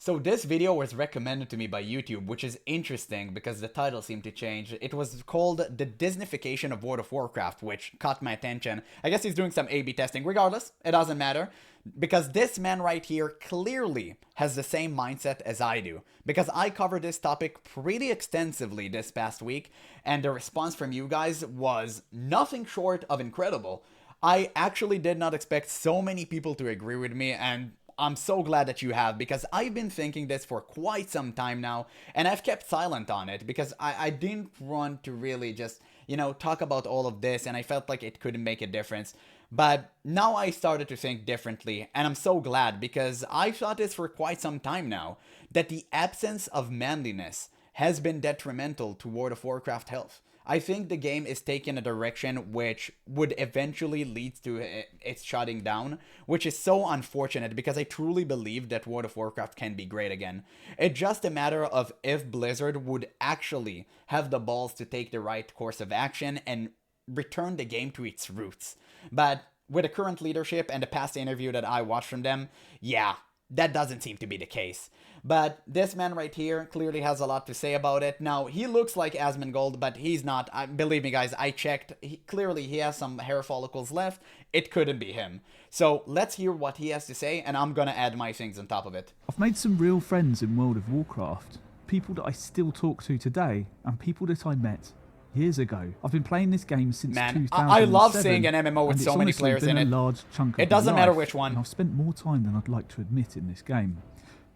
So this video was recommended to me by YouTube, which is interesting because the title seemed to change. It was called The Disneyification of World of Warcraft, which caught my attention. I guess he's doing some A/B testing. Regardless, it doesn't matter. Because this man right here clearly has the same mindset as I do. Because I covered this topic pretty extensively this past week, and the response from you guys was nothing short of incredible. I actually did not expect so many people to agree with me, and I'm so glad that you have, because I've been thinking this for quite some time now, and I've kept silent on it because I didn't want to really just, talk about all of this, and I felt like it couldn't make a difference. But now I started to think differently, and I'm so glad, because I've thought this for quite some time now, that the absence of manliness has been detrimental to World of Warcraft health. I think the game is taking a direction which would eventually lead to its shutting down, which is so unfortunate because I truly believe that World of Warcraft can be great again. It's just a matter of if Blizzard would actually have the balls to take the right course of action and return the game to its roots. But with the current leadership and the past interview that I watched from them, yeah, that doesn't seem to be the case. But this man right here clearly has a lot to say about it. Now, he looks like Asmongold, but he's not. Believe me, guys, I checked. Clearly, he has some hair follicles left. It couldn't be him. So let's hear what he has to say, and I'm gonna add my things on top of it. I've made some real friends in World of Warcraft. People that I still talk to today, and people that I met years ago. I've been playing this game since 2007. I love seeing an MMO with so many players in it. Large chunk of it doesn't my matter life, which one. And I've spent more time than I'd like to admit in this game.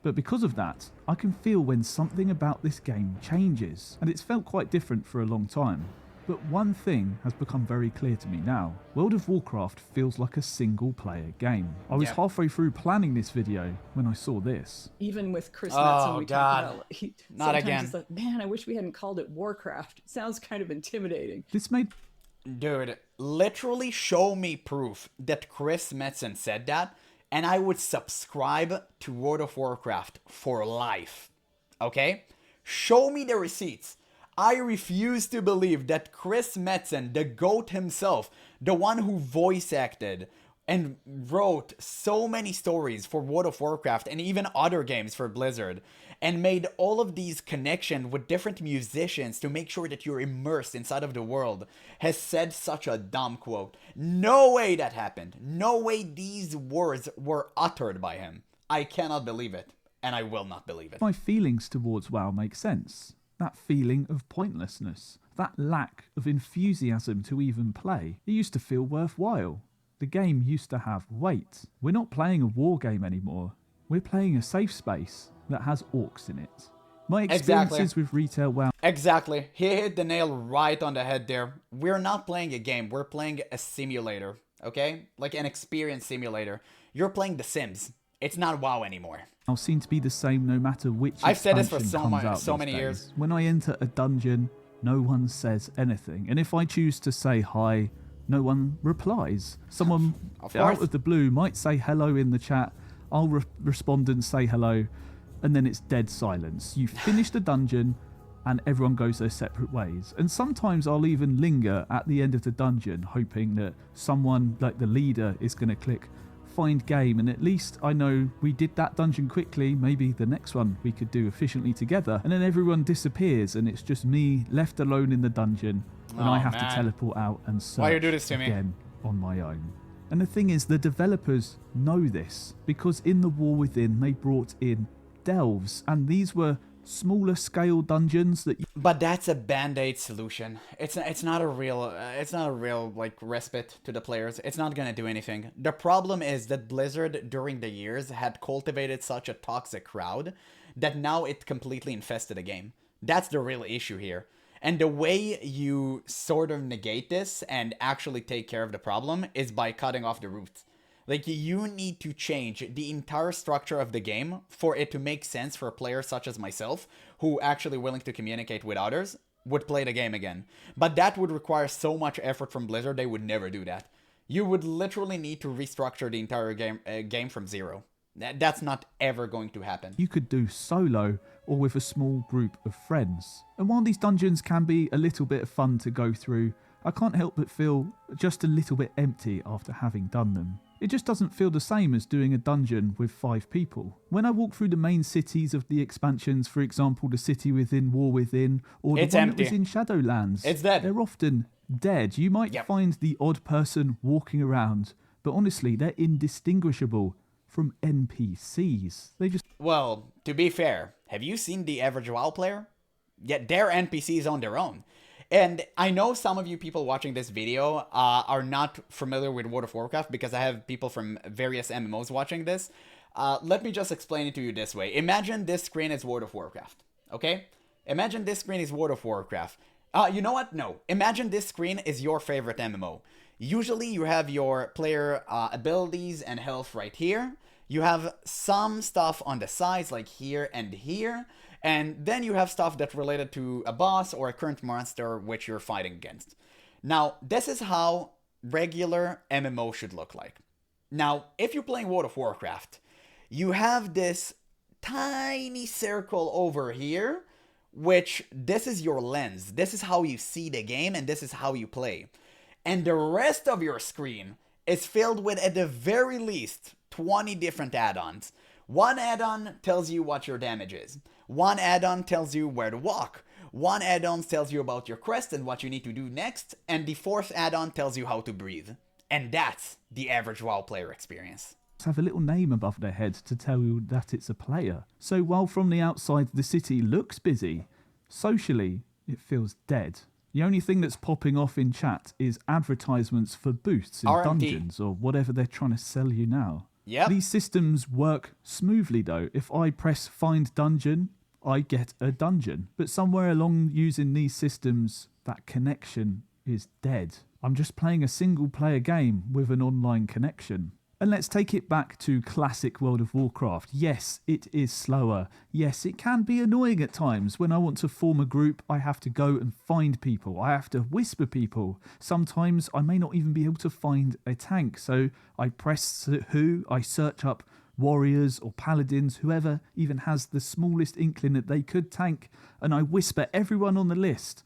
But because of that, I can feel when something about this game changes, and it's felt quite different for a long time. But one thing has become very clear to me now. World of Warcraft feels like a single-player game. I was halfway through planning this video when I saw this. Even with Chris Metzen, we talk about not again. It's like, man, I wish we hadn't called it Warcraft. It sounds kind of intimidating. This made... Dude, literally show me proof that Chris Metzen said that, and I would subscribe to World of Warcraft for life. Okay? Show me the receipts. I refuse to believe that Chris Metzen, the GOAT himself, the one who voice acted and wrote so many stories for World of Warcraft and even other games for Blizzard, and made all of these connections with different musicians to make sure that you're immersed inside of the world, has said such a dumb quote. No way that happened. No way these words were uttered by him. I cannot believe it, and I will not believe it. My feelings towards WoW make sense. That feeling of pointlessness, that lack of enthusiasm to even play, it used to feel worthwhile. The game used to have weight. We're not playing a war game anymore. We're playing a safe space that has orcs in it. My experiences with retail WoW... Exactly. He hit the nail right on the head there. We're not playing a game. We're playing a simulator, okay? Like an experience simulator. You're playing The Sims. It's not WoW anymore. I'll seem to be the same no matter which I've said this for so many years. When I enter a dungeon, no one says anything. And if I choose to say hi, no one replies. Someone out of the blue might say hello in the chat. I'll respond and say hello. And then it's dead silence. You finish the dungeon and everyone goes their separate ways. And sometimes I'll even linger at the end of the dungeon, hoping that someone like the leader is going to click find game, and at least I know we did that dungeon quickly. Maybe the next one we could do efficiently together. And then everyone disappears and it's just me left alone in the dungeon, and I have to teleport out and search again on my own. And the thing is, the developers know this, because in the War Within they brought in delves, and these were smaller scale dungeons that but that's a band-aid solution. It's not a real like respite to the players. It's not gonna do anything. The problem is that Blizzard during the years had cultivated such a toxic crowd that now it completely infested the game. That's the real issue here. And the way you sort of negate this and actually take care of the problem is by cutting off the roots. Like, you need to change the entire structure of the game for it to make sense for players such as myself, who actually willing to communicate with others, would play the game again. But that would require so much effort from Blizzard, they would never do that. You would literally need to restructure the entire game from zero. That's not ever going to happen. You could do solo or with a small group of friends. And while these dungeons can be a little bit of fun to go through, I can't help but feel just a little bit empty after having done them. It just doesn't feel the same as doing a dungeon with 5 people. When I walk through the main cities of the expansions, for example, the city within War Within, or the one that was in Shadowlands, it's dead. They're often dead. You might find the odd person walking around, but honestly, they're indistinguishable from NPCs. They just... Well, to be fair, have you seen the average WoW player? Yet they're NPCs on their own. And I know some of you people watching this video are not familiar with World of Warcraft because I have people from various MMOs watching this. Let me just explain it to you this way. Imagine this screen is World of Warcraft, okay? Imagine this screen is World of Warcraft. You know what? No. Imagine this screen is your favorite MMO. Usually you have your player abilities and health right here. You have some stuff on the sides like here and here. And then you have stuff that's related to a boss or a current monster which you're fighting against. Now, this is how regular MMO should look like. Now, if you're playing World of Warcraft, you have this tiny circle over here, which this is your lens. This is how you see the game and this is how you play. And the rest of your screen is filled with, at the very least, 20 different add-ons. One add-on tells you what your damage is. One add-on tells you where to walk. One add-on tells you about your quest and what you need to do next. And the fourth add-on tells you how to breathe. And that's the average WoW player experience. Have a little name above their head to tell you that it's a player. So while from the outside the city looks busy, socially it feels dead. The only thing that's popping off in chat is advertisements for boosts in RMT. dungeons or whatever they're trying to sell you now. Yep. These systems work smoothly though. If I press find dungeon, I get a dungeon. But somewhere along using these systems, that connection is dead. I'm just playing a single player game with an online connection. And let's take it back to classic World of Warcraft. Yes, it is slower. Yes, it can be annoying at times. When I want to form a group, I have to go and find people. I have to whisper people. Sometimes I may not even be able to find a tank. So I press who, I search up warriors or paladins, whoever even has the smallest inkling that they could tank, and I whisper everyone on the list.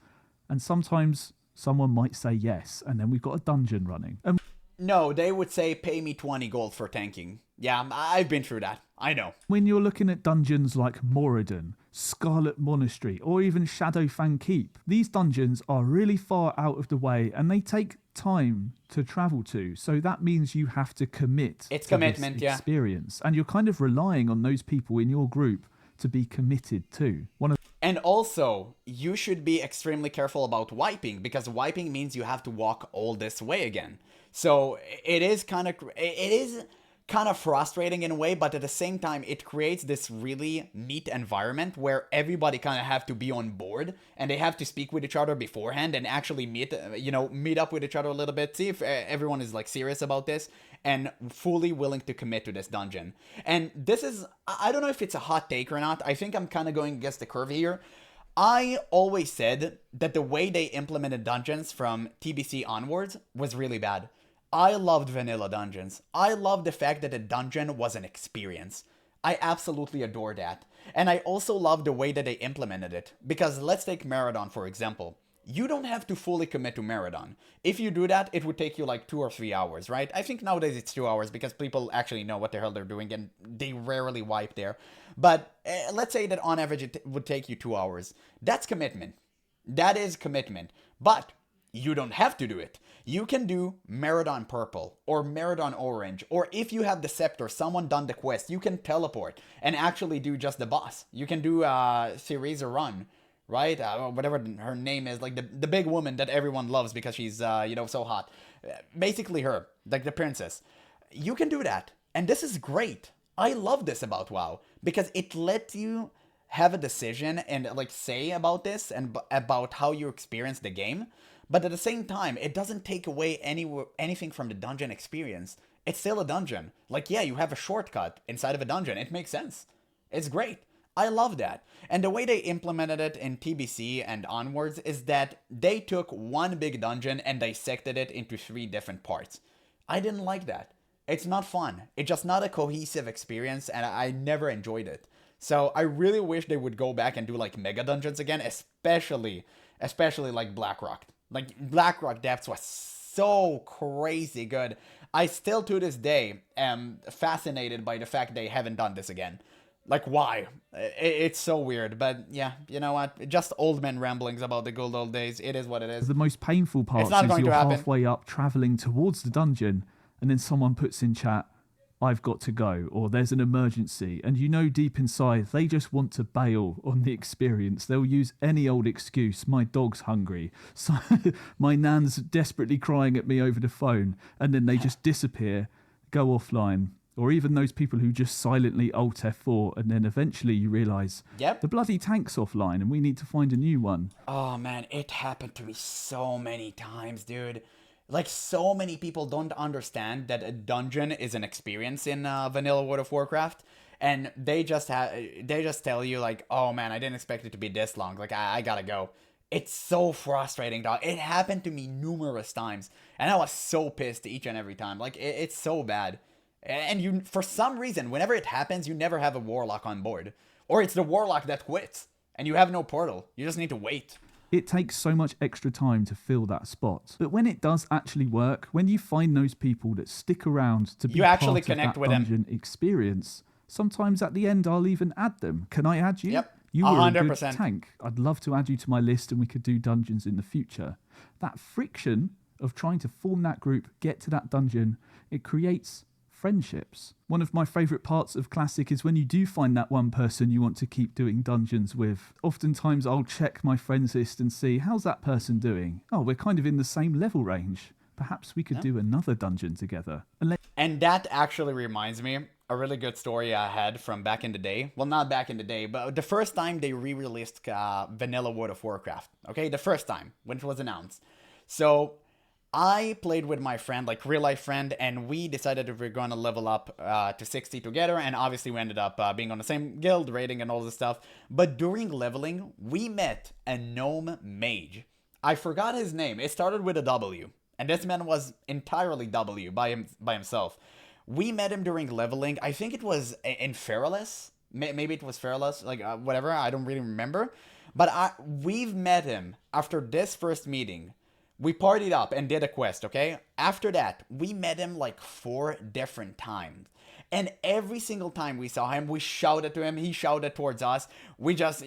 And sometimes someone might say yes, and then we've got a dungeon running. And no, they would say, pay me 20 gold for tanking. Yeah, I've been through that. I know. when you're looking at dungeons like Moradin, Scarlet Monastery, or even Shadowfang Keep, these dungeons are really far out of the way and they take time to travel to. So that means you have to commit It's to commitment, this experience. And you're kind of relying on those people in your group to be committed to. And also, you should be extremely careful about wiping, because wiping means you have to walk all this way again. So it is kind of frustrating in a way, but at the same time, it creates this really neat environment where everybody kind of have to be on board and they have to speak with each other beforehand and actually meet up with each other a little bit, see if everyone is like serious about this and fully willing to commit to this dungeon. And this is, I don't know if it's a hot take or not. I think I'm kind of going against the curve here. I always said that the way they implemented dungeons from TBC onwards was really bad. I loved vanilla dungeons. I loved the fact that a dungeon was an experience. I absolutely adore that. And I also love the way that they implemented it. Because let's take Marathon for example. You don't have to fully commit to Marathon. If you do that, it would take you like 2 or 3 hours, right? I think nowadays it's 2 hours because people actually know what the hell they're doing and they rarely wipe there. But let's say that on average it would take you 2 hours. That's commitment. That is commitment. But you don't have to do it. You can do Marathon Purple or Marathon Orange, or if you have the Scepter, someone done the quest, you can teleport and actually do just the boss. You can do Syriza Run, right? Whatever her name is, like the big woman that everyone loves because she's, so hot. Basically her, like the princess. You can do that. And this is great. I love this about WoW because it lets you have a decision and like say about this and about how you experience the game. But at the same time, it doesn't take away anything from the dungeon experience. It's still a dungeon. Like, yeah, you have a shortcut inside of a dungeon. It makes sense. It's great. I love that. And the way they implemented it in TBC and onwards is that they took one big dungeon and dissected it into 3 different parts. I didn't like that. It's not fun. It's just not a cohesive experience, and I never enjoyed it. So I really wish they would go back and do like mega dungeons again, especially like Blackrock. Like, Blackrock Depths was so crazy good. I still to this day am fascinated by the fact they haven't done this again. Like, why? It's so weird. But yeah, you know what? Just old men ramblings about the good old days. It is what it is. The most painful part is you're halfway up travelling towards the dungeon and then someone puts in chat, I've got to go, or there's an emergency, and you know deep inside they just want to bail on the experience. They'll use any old excuse. My dog's hungry, so my nan's desperately crying at me over the phone, and then they just disappear, go offline. Or even those people who just silently Alt F4, and then eventually you realise, the bloody tank's offline and we need to find a new one. Oh man, it happened to me so many times, dude. Like, so many people don't understand that a dungeon is an experience in vanilla World of Warcraft, and they just tell you like, oh man, I didn't expect it to be this long. Like, I gotta go. It's so frustrating, dog. It happened to me numerous times, and I was so pissed each and every time. Like, it's so bad. And you, for some reason, whenever it happens, you never have a warlock on board, or it's the warlock that quits, and you have no portal. You just need to wait. It takes so much extra time to fill that spot. But when it does actually work, when you find those people that stick around to be part of that dungeon experience, sometimes at the end I'll even add them. Can I add you? Yep. You were 100%. a good tank. I'd love to add you to my list and we could do dungeons in the future. That friction of trying to form that group, get to that dungeon, it creates friendships. One of my favourite parts of Classic is when you do find that one person you want to keep doing dungeons with. Oftentimes I'll check my friends list and see, how's that person doing? Oh, we're kind of in the same level range. Perhaps we could do another dungeon together. And that actually reminds me a really good story I had from back in the day. Well, not back in the day, but the first time they re-released vanilla World of Warcraft. Okay, the first time when it was announced. So I played with my friend, like real life friend, and we decided that we're going to level up to 60 together, and obviously we ended up being on the same guild, rating and all this stuff. But during leveling, we met a gnome mage. I forgot his name. It started with a W, and this man was entirely W by himself. We met him during leveling. I think it was in Feralus. Maybe it was Feralus, like whatever, I don't really remember. But we've met him after this first meeting. We partied up and did a quest, okay? After that, we met him like 4 different times. And every single time we saw him, we shouted to him, he shouted towards us. We just,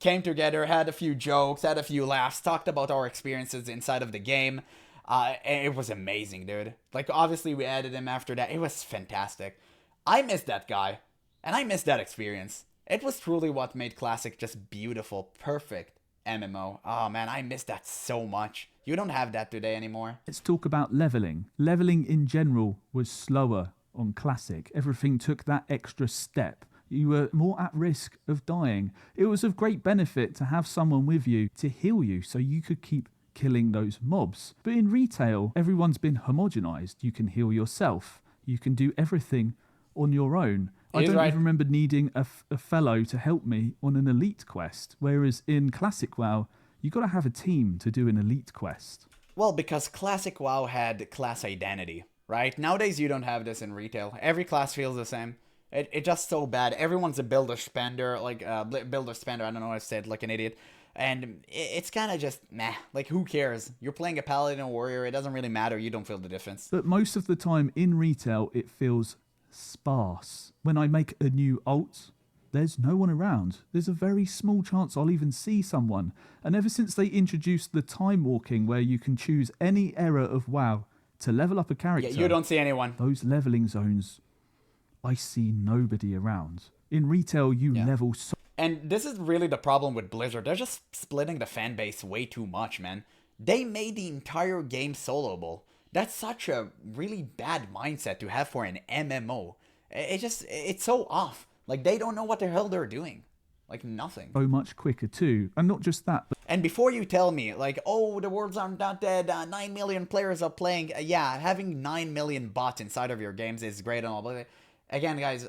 came together, had a few jokes, had a few laughs, talked about our experiences inside of the game. And it was amazing, dude. Like, obviously we added him after that. It was fantastic. I missed that guy, and I missed that experience. It was truly what made Classic just beautiful, perfect MMO. Oh man, I miss that so much. You don't have that today anymore. Let's talk about leveling. Leveling in general was slower on Classic. Everything took that extra step. You were more at risk of dying. It was of great benefit to have someone with you to heal you so you could keep killing those mobs. But in retail, everyone's been homogenized. You can heal yourself. You can do everything on your own. I don't even remember needing a fellow to help me on an elite quest. Whereas in Classic WoW, you got to have a team to do an elite quest. Well, because Classic WoW had class identity, right? Nowadays, you don't have this in retail. Every class feels the same. It's just so bad. Everyone's a builder spender, I don't know how to say it, like an idiot. And it's kind of just, meh. Like, who cares? You're playing a paladin or warrior. It doesn't really matter. You don't feel the difference. But most of the time in retail, it feels sparse. When I make a new alt, there's no one around. There's a very small chance I'll even see someone. And ever since they introduced the time walking where you can choose any era of WoW to level up a character, you don't see anyone. Those leveling zones, I see nobody around. In retail, you level so... And this is really the problem with Blizzard. They're just splitting the fan base way too much, man. They made the entire game soloable. That's such a really bad mindset to have for an MMO. It's so off. Like, they don't know what the hell they're doing. Like, nothing. So much quicker, too. And not just that, but... And before you tell me, like, oh, the worlds are not dead, 9 million players are playing. Yeah, having 9 million bots inside of your games is great and all, but again, guys,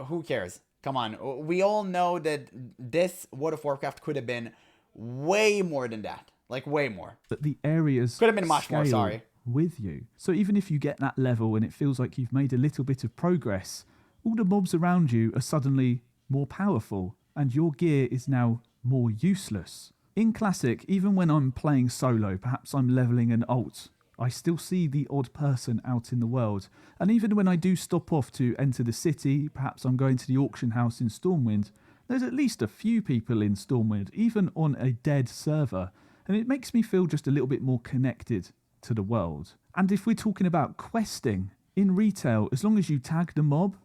who cares? Come on. We all know that this World of Warcraft could have been way more than that. Like, way more. But the areas could have been much more, sorry. With you. So even if you get that level and it feels like you've made a little bit of progress, all the mobs around you are suddenly more powerful and your gear is now more useless. In Classic, even when I'm playing solo, perhaps I'm leveling an alt I still see the odd person out in the world. And even when I do stop off to enter the city, perhaps I'm going to the auction house in Stormwind, there's at least a few people in Stormwind, even on a dead server. And it makes me feel just a little bit more connected to the world. And if we're talking about questing, in retail, as long as you tag the mob,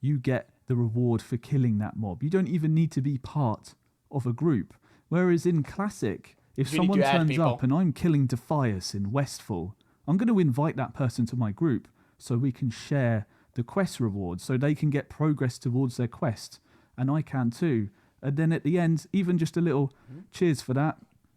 you get the reward for killing that mob. You don't even need to be part of a group. Whereas in Classic, if someone turns up and I'm killing Defias in Westfall, I'm going to invite that person to my group so we can share the quest rewards, so they can get progress towards their quest, and I can too. And then at the end, even just a little cheers for that,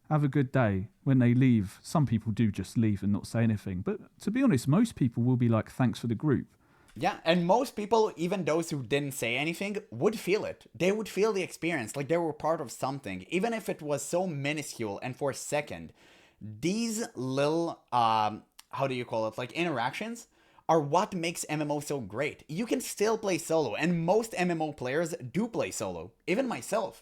have a good day. When they leave, some people do just leave and not say anything. But to be honest, most people will be like, thanks for the group. Yeah, and most people, even those who didn't say anything, would feel it. They would feel the experience, like they were part of something, even if it was so minuscule and for a second. These little, how do you call it, like interactions are what makes MMO so great. You can still play solo, and most MMO players do play solo, even myself.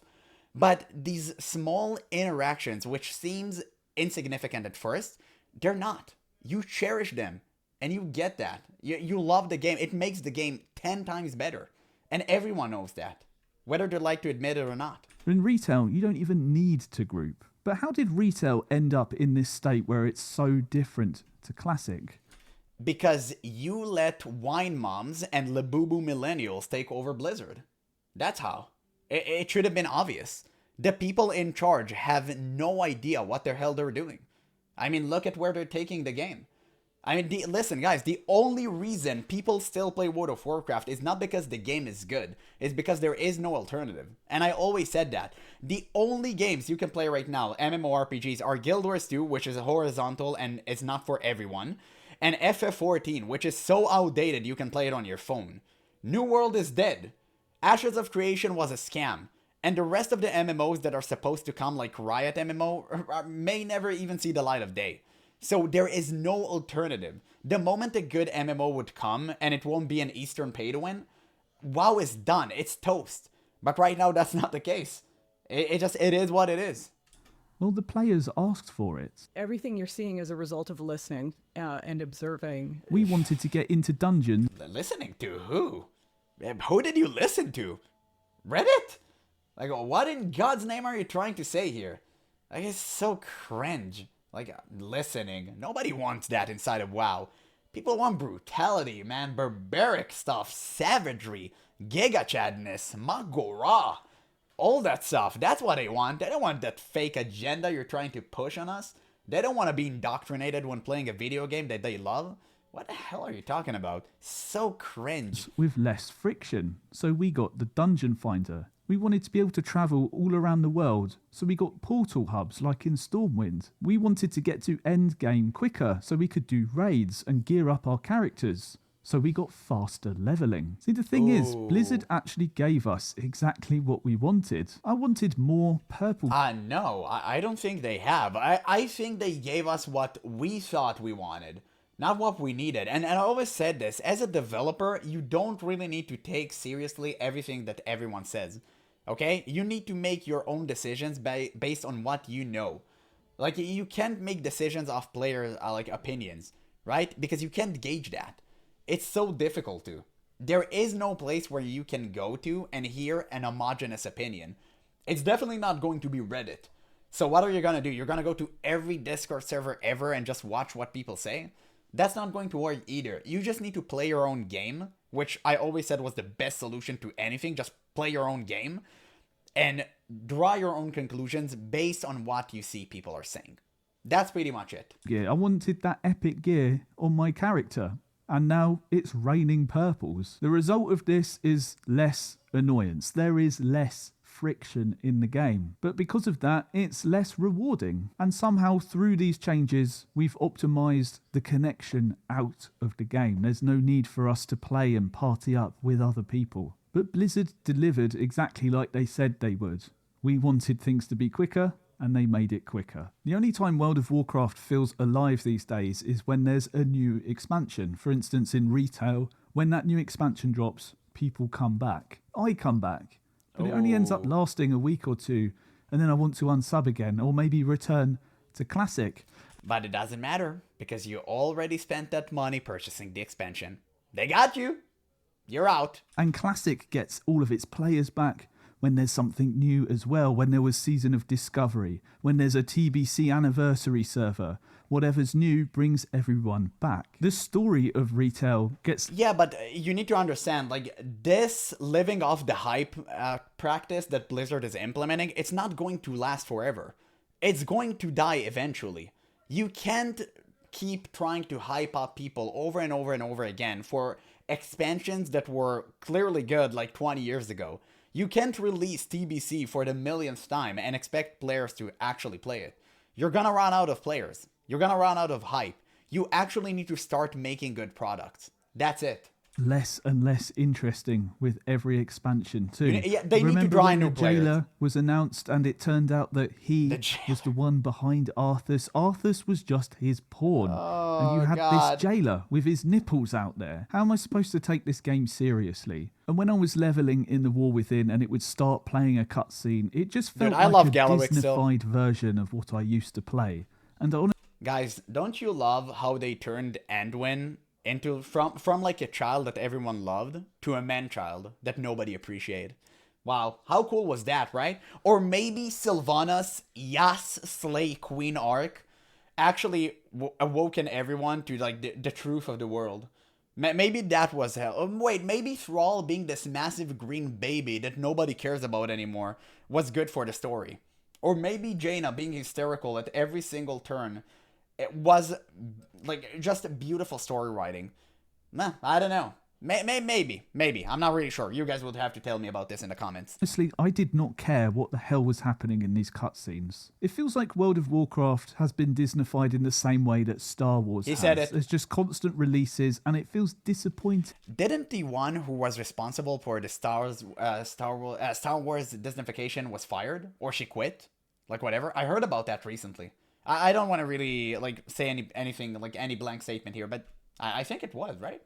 But these small interactions, which seems insignificant at first, they're not. You cherish them. And you get that. You love the game. It makes the game 10 times better. And everyone knows that, whether they like to admit it or not. In retail, you don't even need to group. But how did retail end up in this state where it's so different to Classic? Because you let wine moms and Labubu millennials take over Blizzard. That's how. It should have been obvious. The people in charge have no idea what the hell they're doing. I mean, look at where they're taking the game. I mean, listen, guys, the only reason people still play World of Warcraft is not because the game is good. It's because there is no alternative. And I always said that. The only games you can play right now, MMORPGs, are Guild Wars 2, which is horizontal and it's not for everyone, and FF14, which is so outdated you can play it on your phone. New World is dead. Ashes of Creation was a scam. And the rest of the MMOs that are supposed to come, like Riot MMO, may never even see the light of day. So there is no alternative. The moment a good MMO would come, and it won't be an Eastern pay-to-win, WoW is done. It's toast. But right now, that's not the case. It is what it is. Well, the players asked for it. Everything you're seeing is a result of listening and observing. We wanted to get into dungeons. Listening to who? Who did you listen to? Reddit? Like, what in God's name are you trying to say here? Like, it's so cringe. Like, listening. Nobody wants that inside of WoW. People want brutality, man. Barbaric stuff. Savagery. Giga-chadness. Magora. All that stuff. That's what they want. They don't want that fake agenda you're trying to push on us. They don't want to be indoctrinated when playing a video game that they love. What the hell are you talking about? So cringe. With less friction. So we got the Dungeon Finder. We wanted to be able to travel all around the world, so we got portal hubs like in Stormwind. We wanted to get to endgame quicker, so we could do raids and gear up our characters. So we got faster leveling. See, the thing is, Blizzard actually gave us exactly what we wanted. I wanted more purple. No, I don't think they have. I think they gave us what we thought we wanted, not what we needed. And I always said this, as a developer, you don't really need to take seriously everything that everyone says. Okay? You need to make your own decisions based on what you know. Like, you can't make decisions off players' like opinions, right? Because you can't gauge that. It's so difficult to. There is no place where you can go to and hear an homogenous opinion. It's definitely not going to be Reddit. So what are you gonna do? You're gonna go to every Discord server ever and just watch what people say? That's not going to work either. You just need to play your own game, which I always said was the best solution to anything. Just play your own game and draw your own conclusions based on what you see people are saying. That's pretty much it. Yeah, I wanted that epic gear on my character, and now it's raining purples. The result of this is less annoyance. There is less friction in the game, but because of that, it's less rewarding. And somehow through these changes, we've optimized the connection out of the game. There's no need for us to play and party up with other people. But Blizzard delivered exactly like they said they would. We wanted things to be quicker, and they made it quicker. The only time World of Warcraft feels alive these days is when there's a new expansion. For instance, in retail, when that new expansion drops, people come back. I come back. But it only ends up lasting a week or two, and then I want to unsub again, or maybe return to Classic. But it doesn't matter, because you already spent that money purchasing the expansion. They got you. You're out. And Classic gets all of its players back when there's something new as well, when there was Season of Discovery, when there's a TBC anniversary server. Whatever's new brings everyone back. The story of retail gets... Yeah, but you need to understand, like, this living off the hype practice that Blizzard is implementing, it's not going to last forever. It's going to die eventually. You can't keep trying to hype up people over and over and over again for expansions that were clearly good like 20 years ago. You can't release TBC for the millionth time and expect players to actually play it. You're gonna run out of players. You're gonna run out of hype. You actually need to start making good products. That's it. Less and less interesting with every expansion too. Yeah, they need to draw new players. Jailer was announced and it turned out that he was the one behind Arthas. Arthas was just his pawn. And you had this jailer with his nipples out there. How am I supposed to take this game seriously? And when I was leveling in the War Within and it would start playing a cutscene, it just felt like a Disney-fied version of what I used to play. And guys, don't you love how they turned Anduin into from like a child that everyone loved to a man-child that nobody appreciated? Wow, how cool was that, right? Or maybe Sylvanas' Yas Slay Queen arc actually awoken everyone to like the truth of the world. Maybe that was hell. Wait, maybe Thrall being this massive green baby that nobody cares about anymore was good for the story. Or maybe Jaina being hysterical at every single turn. It was like just beautiful story writing. I don't know. Maybe. I'm not really sure. You guys would have to tell me about this in the comments. Honestly, I did not care what the hell was happening in these cutscenes. It feels like World of Warcraft has been Disneyified in the same way that Star Wars has. Said it. There's just constant releases and it feels disappointing. Didn't the one who was responsible for the Star Wars Disneyification was fired? Or she quit? Like whatever. I heard about that recently. I don't want to really like say anything like any blank statement here, but I think it was, right?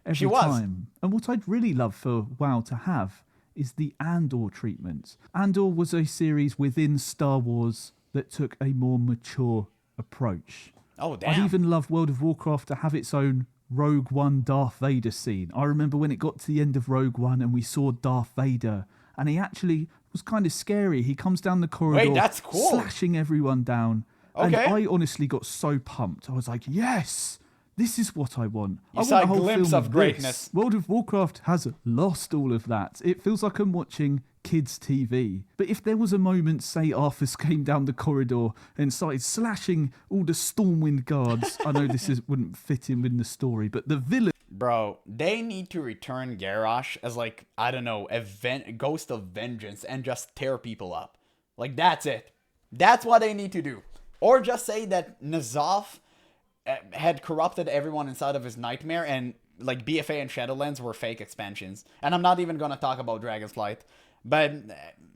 Every time. And what I'd really love for WoW to have is the Andor treatment. Andor was a series within Star Wars that took a more mature approach. Oh, damn. I'd even love World of Warcraft to have its own Rogue One Darth Vader scene. I remember when it got to the end of Rogue One and we saw Darth Vader, and he actually was kind of scary. He comes down the corridor, that's cool. slashing everyone down. Okay. And I honestly got so pumped. I was like, yes! This is what I want. You saw a glimpse of greatness. World of Warcraft has lost all of that. It feels like I'm watching kids' TV. But if there was a moment, say Arthas came down the corridor and started slashing all the Stormwind guards, I know wouldn't fit in with the story, but the villain... Bro, they need to return Garrosh as like, I don't know, a ghost of vengeance and just tear people up. Like, that's it. That's what they need to do. Or just say that N'Zoth had corrupted everyone inside of his nightmare and like BFA and Shadowlands were fake expansions. And I'm not even gonna talk about Dragonflight, but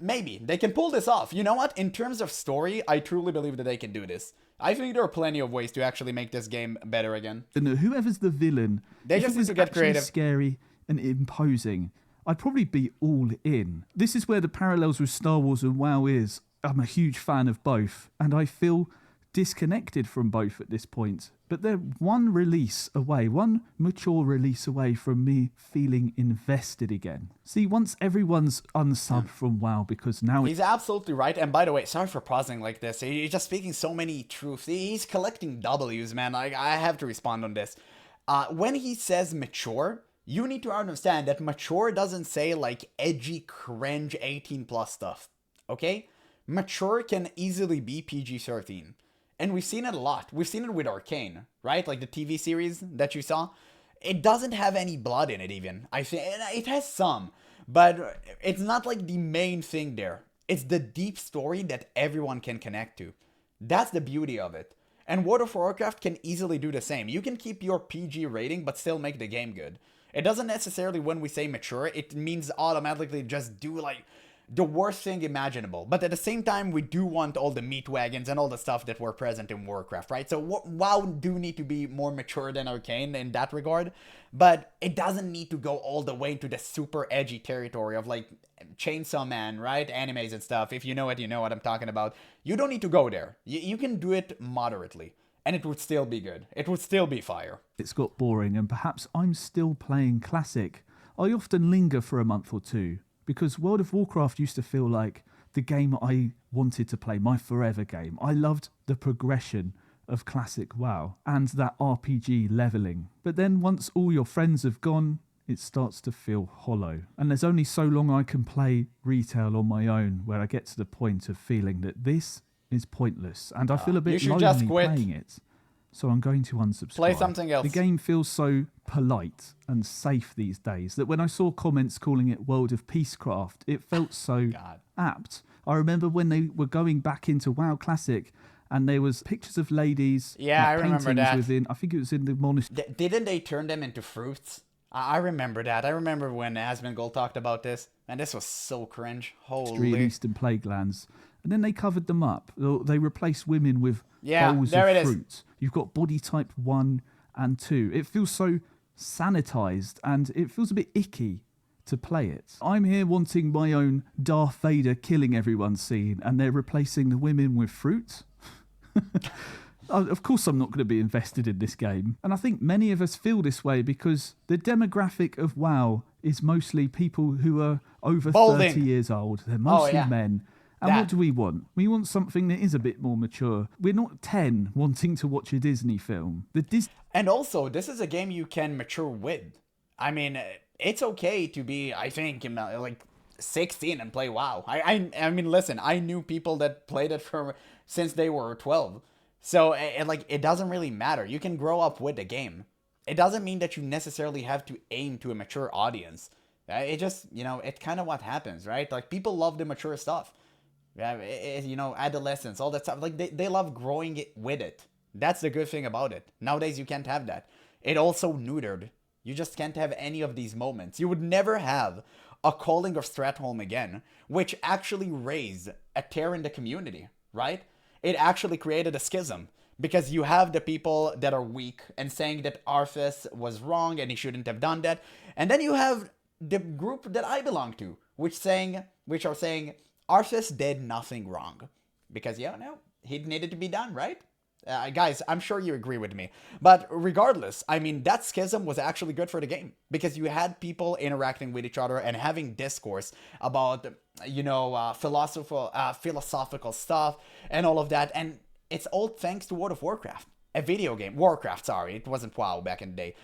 maybe they can pull this off. You know what? In terms of story, I truly believe that they can do this. I think there are plenty of ways to actually make this game better again. Whoever's the villain, they just need to get creative, scary and imposing, I'd probably be all in. This is where the parallels with Star Wars and WoW is. I'm a huge fan of both, and I feel disconnected from both at this point. But they're one mature release away from me feeling invested again. See, once everyone's unsubbed from WoW because now... He's absolutely right. And by the way, sorry for pausing like this. He's just speaking so many truths. He's collecting W's, man. I have to respond on this. When he says mature, you need to understand that mature doesn't say like edgy, cringe, 18 plus stuff. Okay? Mature can easily be PG-13. And we've seen it a lot. We've seen it with Arcane, right? Like the TV series that you saw. It doesn't have any blood in it even. I think it has some, but it's not like the main thing there. It's the deep story that everyone can connect to. That's the beauty of it. And World of Warcraft can easily do the same. You can keep your PG rating, but still make the game good. It doesn't necessarily, when we say mature, it means automatically just do like the worst thing imaginable. But at the same time, we do want all the meat wagons and all the stuff that were present in Warcraft, right? So WoW do need to be more mature than Arcane in that regard, but it doesn't need to go all the way into the super edgy territory of like Chainsaw Man, right? Animes and stuff. If you know it, you know what I'm talking about. You don't need to go there. You can do it moderately, and it would still be good. It would still be fire. It's got boring, and perhaps I'm still playing Classic. I often linger for a month or two, because World of Warcraft used to feel like the game I wanted to play, my forever game. I loved the progression of Classic WoW and that RPG leveling. But then once all your friends have gone, it starts to feel hollow. And there's only so long I can play retail on my own where I get to the point of feeling that this is pointless. And I feel a bit lonely playing it. So I'm going to unsubscribe. Play something else. The game feels so polite and safe these days that when I saw comments calling it World of Peacecraft, it felt so apt. I remember when they were going back into WoW Classic and there was pictures of ladies. Yeah, I remember that. Within, I think it was in the monastery. Didn't they turn them into fruits? I remember that. I remember when Asmongold talked about this, and this was so cringe. Holy. Eastern Plaguelands. And then they covered them up. They replaced women with bowls of fruit. You've got body type 1 and 2. It feels so sanitized, and it feels a bit icky to play it. I'm here wanting my own Darth Vader killing everyone scene, and they're replacing the women with fruit. Of course I'm not going to be invested in this game. And I think many of us feel this way because the demographic of WoW is mostly people who are over 30 years old. They're mostly men. And what do we want? We want something that is a bit more mature. We're not 10 wanting to watch a Disney film. And also, this is a game you can mature with. I mean, it's okay to be, I think, like 16 and play WoW. I mean, listen, I knew people that played it since they were 12. So, it doesn't really matter. You can grow up with the game. It doesn't mean that you necessarily have to aim to a mature audience. It just, it's kind of what happens, right? Like, people love the mature stuff. Yeah, adolescence, all that stuff. Like, they love growing with it. That's the good thing about it. Nowadays, you can't have that. It also neutered. You just can't have any of these moments. You would never have a calling of Stratholme again, which actually raised a tear in the community, right? It actually created a schism because you have the people that are weak and saying that Arthas was wrong and he shouldn't have done that. And then you have the group that I belong to, which are saying Arthas did nothing wrong because, he needed to be done, right? Guys, I'm sure you agree with me. But regardless, I mean, that schism was actually good for the game because you had people interacting with each other and having discourse about, philosophical stuff and all of that. And it's all thanks to World of Warcraft, a video game. Warcraft, sorry. It wasn't WoW back in the day.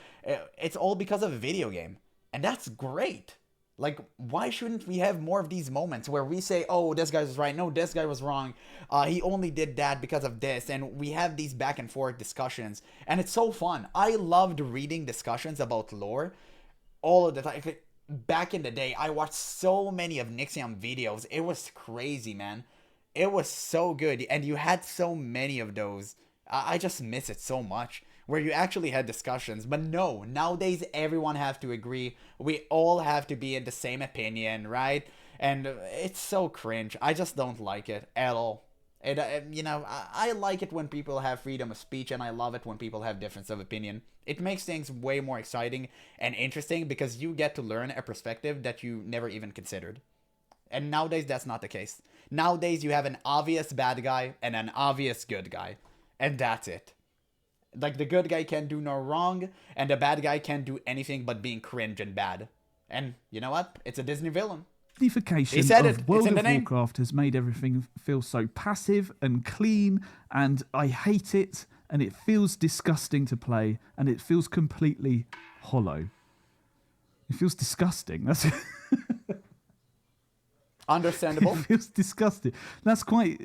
It's all because of a video game. And that's great. Like, why shouldn't we have more of these moments where we say, oh, this guy was right, no, this guy was wrong, he only did that because of this, and we have these back and forth discussions, and it's so fun. I loved reading discussions about lore all of the time. Back in the day, I watched so many of Nixium videos. It was crazy, man. It was so good, and you had so many of those. I just miss it so much. Where you actually had discussions. But no, nowadays everyone have to agree. We all have to be in the same opinion, right? And it's so cringe. I just don't like it at all. I like it when people have freedom of speech, and I love it when people have difference of opinion. It makes things way more exciting and interesting because you get to learn a perspective that you never even considered. And nowadays that's not the case. Nowadays you have an obvious bad guy and an obvious good guy. And that's it. Like, the good guy can't do no wrong, and the bad guy can't do anything but being cringe and bad. And you know what? It's a Disney villain. Disneyfication of World of Warcraft has made everything feel so passive and clean, and I hate it, and it feels disgusting to play, and it feels completely hollow. It feels disgusting. That's understandable. It feels disgusting. That's quite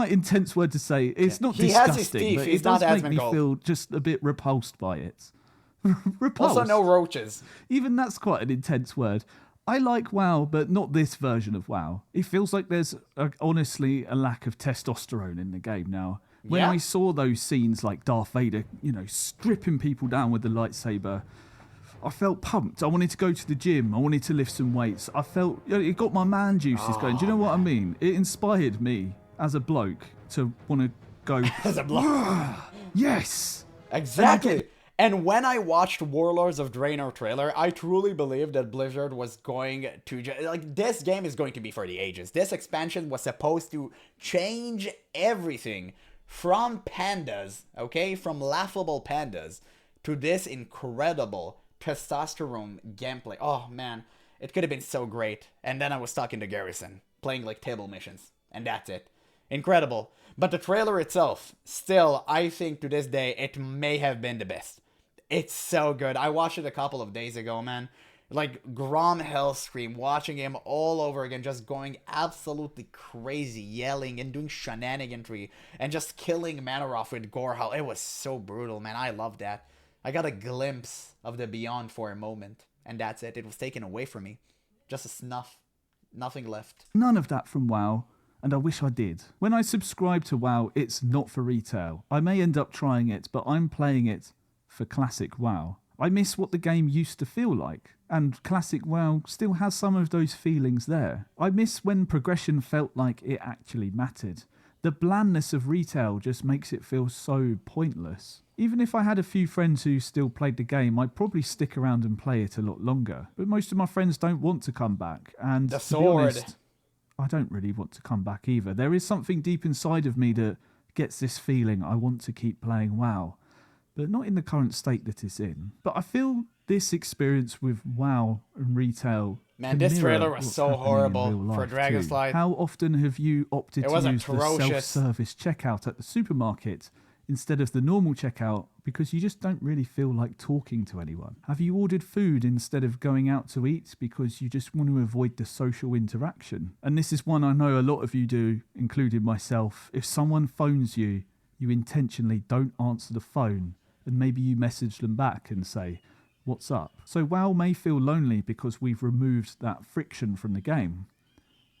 intense word to say. It's not disgusting, has his teeth. But it does make me feel just a bit repulsed by it. Repulsed. Also, no roaches. Even that's quite an intense word. I like WoW, but not this version of WoW. It feels like there's honestly a lack of testosterone in the game now. When I saw those scenes like Darth Vader, stripping people down with the lightsaber, I felt pumped. I wanted to go to the gym. I wanted to lift some weights. I felt, it got my man juices going. Do you know what I mean? It inspired me as a bloke to want to go, As a bloke. yes! Exactly. And when I watched Warlords of Draenor trailer, I truly believed that Blizzard was going to... Like, this game is going to be for the ages. This expansion was supposed to change everything. From pandas, okay? From laughable pandas to this incredible testosterone gameplay. Oh, man. It could have been so great. And then I was stuck in the garrison, playing, like, table missions. And that's it. Incredible. But the trailer itself, still, I think to this day, it may have been the best. It's so good. I watched it a couple of days ago, man. Like, Grom Hellscream, watching him all over again, just going absolutely crazy, yelling and doing shenaniganry, and just killing Manaroth with Gorehowl. It was so brutal, man. I love that. I got a glimpse of the beyond for a moment, and that's it. It was taken away from me. Just a snuff. Nothing left. None of that from WoW. And I wish I did. When I subscribe to WoW, it's not for retail. I may end up trying it, but I'm playing it for classic WoW. I miss what the game used to feel like, and classic WoW still has some of those feelings there. I miss when progression felt like it actually mattered. The blandness of retail just makes it feel so pointless. Even if I had a few friends who still played the game, I'd probably stick around and play it a lot longer. But most of my friends don't want to come back, and the to sword. be honest, I don't really want to come back either. There is something deep inside of me that gets this feeling I want to keep playing WoW, but not in the current state that it's in. But I feel this experience with WoW and retail... Man, this trailer was so horrible for Dragonflight. How often have you opted to use the self-service checkout at the supermarket instead of the normal checkout because you just don't really feel like talking to anyone? Have you ordered food instead of going out to eat because you just want to avoid the social interaction? And this is one I know a lot of you do, including myself. If someone phones you, you intentionally don't answer the phone, and maybe you message them back and say, "What's up?" So WoW may feel lonely because we've removed that friction from the game.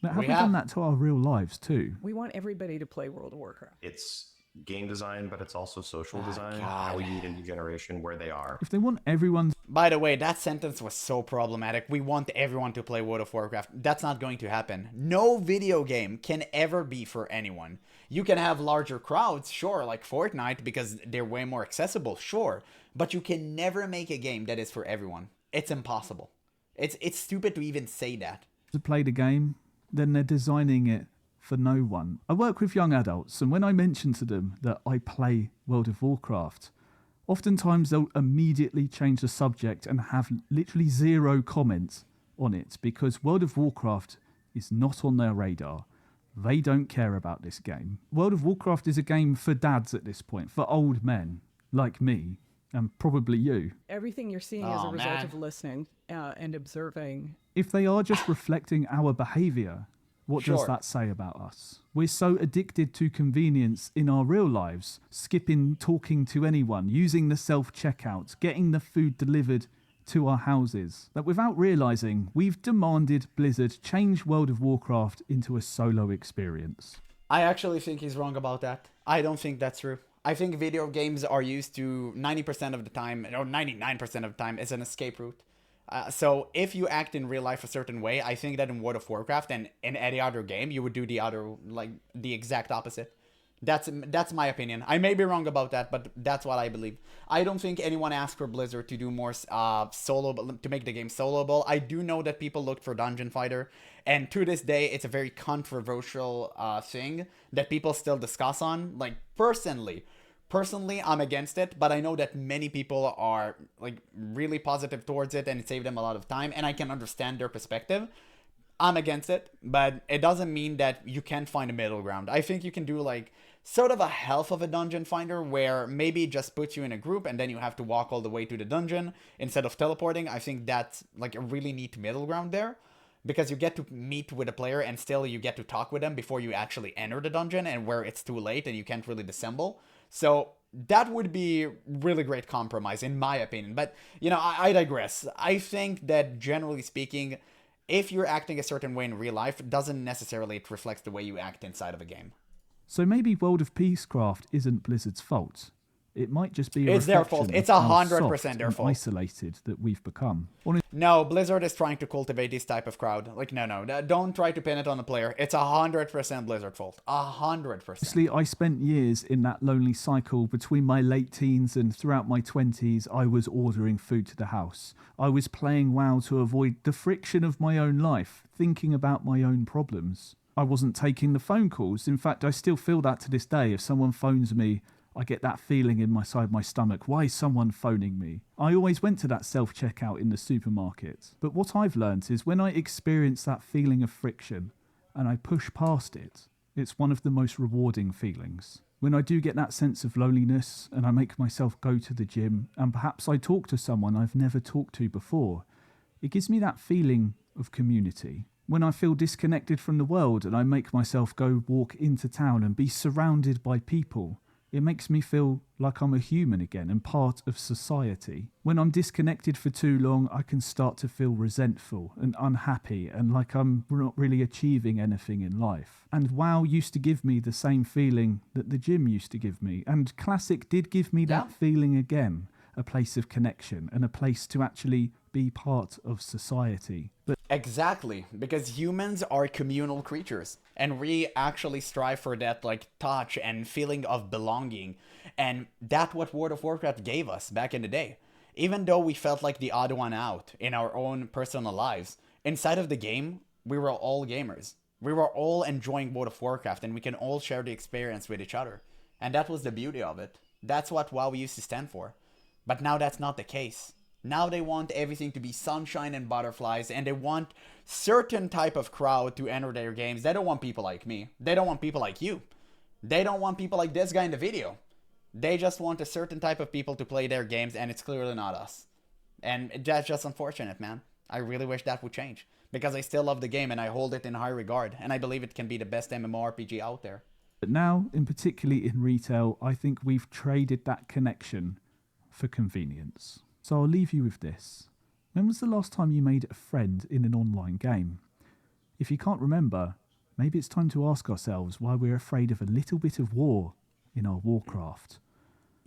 But have we done that to our real lives too? We want everybody to play World of Warcraft. It's game design, but it's also social design. How we meet a new generation where they are. If they want everyone... By the way, that sentence was so problematic. We want everyone to play World of Warcraft. That's not going to happen. No video game can ever be for anyone. You can have larger crowds, sure, like Fortnite, because they're way more accessible, sure. But you can never make a game that is for everyone. It's impossible. It's stupid to even say that. To play the game, then they're designing it for no one. I work with young adults, and when I mention to them that I play World of Warcraft, oftentimes they'll immediately change the subject and have literally zero comments on it because World of Warcraft is not on their radar. They don't care about this game. World of Warcraft is a game for dads at this point, for old men like me, and probably you. Everything you're seeing is a result of listening and observing. If they are just reflecting our behaviour, what does that say about us? We're so addicted to convenience in our real lives, skipping talking to anyone, using the self-checkout, getting the food delivered to our houses, that without realising, we've demanded Blizzard change World of Warcraft into a solo experience. I actually think he's wrong about that. I don't think that's true. I think video games are used to 90% of the time, or 99% of the time, as an escape route. So if you act in real life a certain way, I think that in World of Warcraft and in any other game, you would do the exact opposite. That's my opinion. I may be wrong about that, but that's what I believe. I don't think anyone asked for Blizzard to do more solo, to make the game soloable. I do know that people looked for Dungeon Fighter, and to this day, it's a very controversial thing that people still discuss on. Like, Personally, I'm against it, but I know that many people are like really positive towards it and it saved them a lot of time, and I can understand their perspective. I'm against it, but it doesn't mean that you can't find a middle ground. I think you can do like sort of a half of a dungeon finder where maybe it just puts you in a group and then you have to walk all the way to the dungeon instead of teleporting. I think that's like a really neat middle ground there, because you get to meet with a player and still you get to talk with them before you actually enter the dungeon, and where it's too late and you can't really dissemble. So that would be really great compromise, in my opinion. But, you know, I digress. I think that, generally speaking, if you're acting a certain way in real life, it doesn't necessarily reflect the way you act inside of a game. So maybe World of Peacecraft isn't Blizzard's fault. It might just be a It's their reflection fault. It's of how 100% soft their and fault. isolated that we've become. No, Blizzard is trying to cultivate this type of crowd. Like, no, don't try to pin it on the player. It's 100% Blizzard fault. 100%. Honestly, I spent years in that lonely cycle between my late teens and throughout my 20s. I was ordering food to the house. I was playing WoW to avoid the friction of my own life, thinking about my own problems. I wasn't taking the phone calls. In fact, I still feel that to this day. If someone phones me, I get that feeling inside my stomach. Why is someone phoning me? I always went to that self-checkout in the supermarket. But what I've learned is when I experience that feeling of friction and I push past it, it's one of the most rewarding feelings. When I do get that sense of loneliness and I make myself go to the gym and perhaps I talk to someone I've never talked to before, it gives me that feeling of community. When I feel disconnected from the world and I make myself go walk into town and be surrounded by people, it makes me feel like I'm a human again and part of society. When I'm disconnected for too long, I can start to feel resentful and unhappy and like I'm not really achieving anything in life. And WoW used to give me the same feeling that the gym used to give me. And Classic did give me that feeling again, a place of connection and a place to actually be part of society. But Exactly, because humans are communal creatures, and we actually strive for that like touch and feeling of belonging, and that's what World of Warcraft gave us back in the day. Even though we felt like the odd one out in our own personal lives, inside of the game, we were all gamers. We were all enjoying World of Warcraft, and we can all share the experience with each other. And that was the beauty of it. That's what WoW used to stand for. But now that's not the case. Now they want everything to be sunshine and butterflies, and they want certain type of crowd to enter their games. They don't want people like me. They don't want people like you. They don't want people like this guy in the video. They just want a certain type of people to play their games, and it's clearly not us. And that's just unfortunate, man. I really wish that would change, because I still love the game and I hold it in high regard, and I believe it can be the best MMORPG out there. But now, in particularly in retail, I think we've traded that connection for convenience. So I'll leave you with this. When was the last time you made a friend in an online game? If you can't remember, maybe it's time to ask ourselves why we're afraid of a little bit of war in our Warcraft.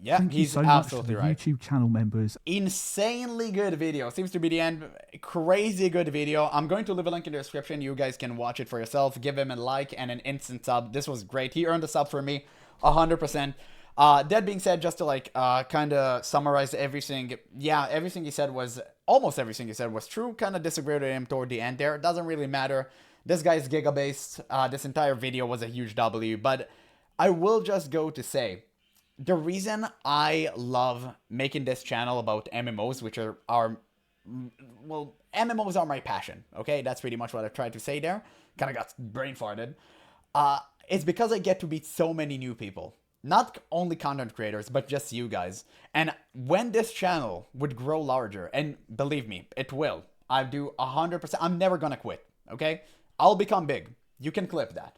Yeah, Thank you he's so much to absolutely the right. YouTube channel members. Insanely good video. Seems to be the end. Crazy good video. I'm going to leave a link in the description. You guys can watch it for yourself. Give him a like and an instant sub. This was great. He earned a sub for me 100%. That being said, just to like kind of summarize everything. Yeah, everything he said was, almost everything he said was true. Kind of disagreed with him toward the end there. Doesn't really matter. This guy's giga-based. This entire video was a huge W. But I will just go to say, the reason I love making this channel about MMOs, which are well, MMOs are my passion, okay? That's pretty much what I tried to say there. Kind of got brain farted. It's because I get to meet so many new people. Not only content creators, but just you guys. And when this channel would grow larger, and believe me, it will. I do 100%. I'm never gonna quit, okay? I'll become big. You can clip that.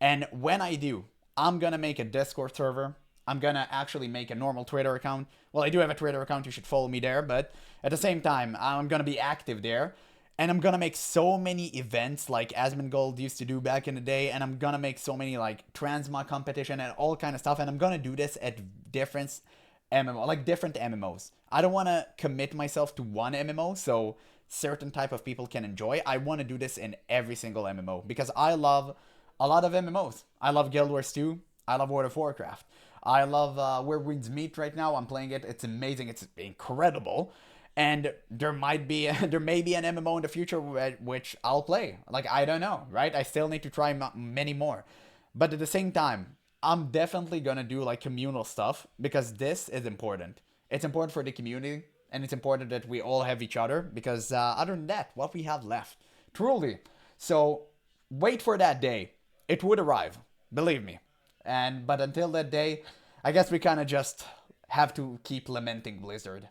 And when I do, I'm gonna make a Discord server. I'm gonna actually make a normal Twitter account. Well, I do have a Twitter account, you should follow me there, but at the same time, I'm gonna be active there. And I'm gonna make so many events like Asmongold used to do back in the day, and I'm gonna make so many like transmog competition and all kind of stuff, and I'm gonna do this at different MMOs. I don't wanna commit myself to one MMO, so certain type of people can enjoy. I wanna do this in every single MMO, because I love a lot of MMOs. I love Guild Wars 2, I love World of Warcraft. I love Where Winds Meet right now. I'm playing it. It's amazing. It's incredible. And there may be an MMO in the future which I'll play. Like, I don't know, right? I still need to try many more. But at the same time, I'm definitely going to do like communal stuff, because this is important. It's important for the community, and it's important that we all have each other, because other than that, what we have left, truly. So wait for that day. It would arrive. Believe me. But until that day, I guess we kind of just have to keep lamenting Blizzard.